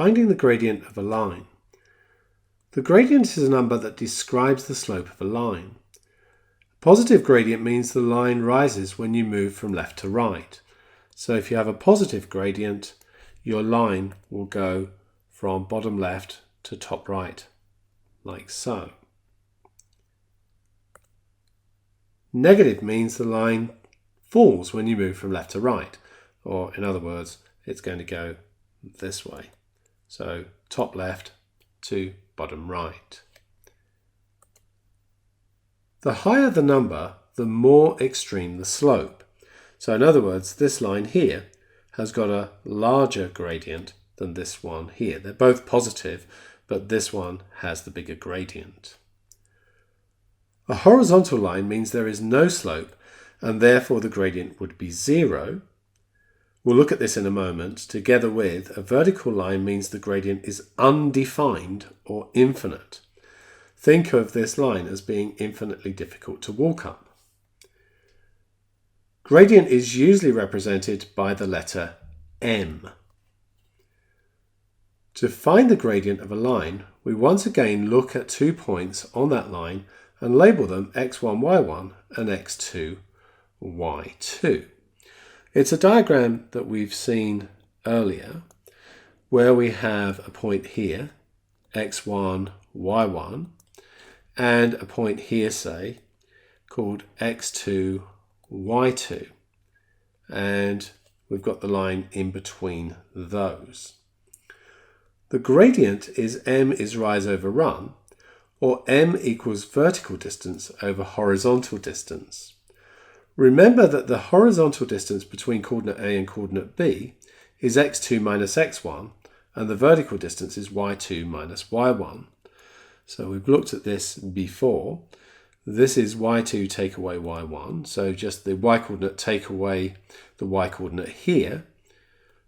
Finding the gradient of a line. The gradient is a number that describes the slope of a line. A positive gradient means the line rises when you move from left to right. So if you have a positive gradient, your line will go from bottom left to top right, like so. Negative means the line falls when you move from left to right, or in other words, it's going to go this way. So top left to bottom right. The higher the number, the more extreme the slope. So in other words, this line here has got a larger gradient than this one here. They're both positive, but this one has the bigger gradient. A horizontal line means there is no slope, and therefore the gradient would be 0. We'll look at this in a moment. Together with a vertical line means the gradient is undefined or infinite. Think of this line as being infinitely difficult to walk up. Gradient is usually represented by the letter m. To find the gradient of a line, we once again look at 2 points on that line and label them x1, y1 and x2, y2. It's a diagram that we've seen earlier where we have a point here, x1, y1, and a point here, say, called x2, y2. And we've got the line in between those. The gradient is m is rise over run, or m equals vertical distance over horizontal distance. Remember that the horizontal distance between coordinate A and coordinate B is x2 minus x1, and the vertical distance is y2 minus y1. So we've looked at this before. This is y2 take away y1, so just the y-coordinate take away the y-coordinate here.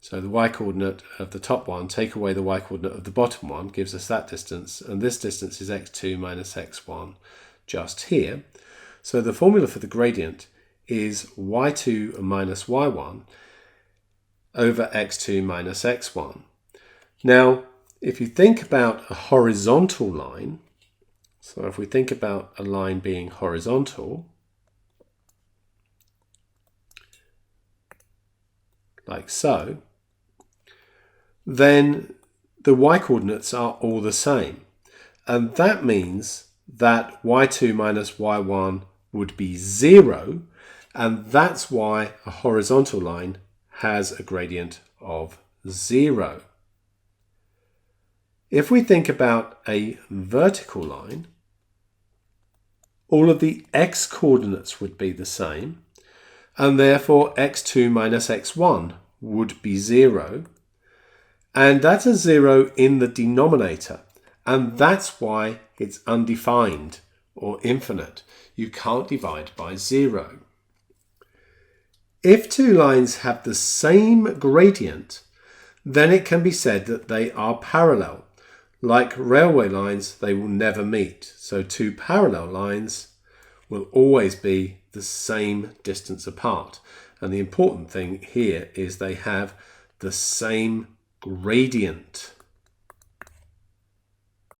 So the y-coordinate of the top one take away the y-coordinate of the bottom one gives us that distance, and this distance is x2 minus x1 just here. So the formula for the gradient is y2 minus y1 over x2 minus x1. Now, if you think about a horizontal line, so if we think about a line being horizontal, like so, then the y-coordinates are all the same. And that means that y2 minus y1 would be 0, and that's why a horizontal line has a gradient of 0. If we think about a vertical line, all of the x-coordinates would be the same, and therefore x2 minus x1 would be 0, and that's a 0 in the denominator, and that's why it's undefined or infinite. You can't divide by 0. If two lines have the same gradient, then it can be said that they are parallel. Like railway lines, they will never meet. So two parallel lines will always be the same distance apart. And the important thing here is they have the same gradient.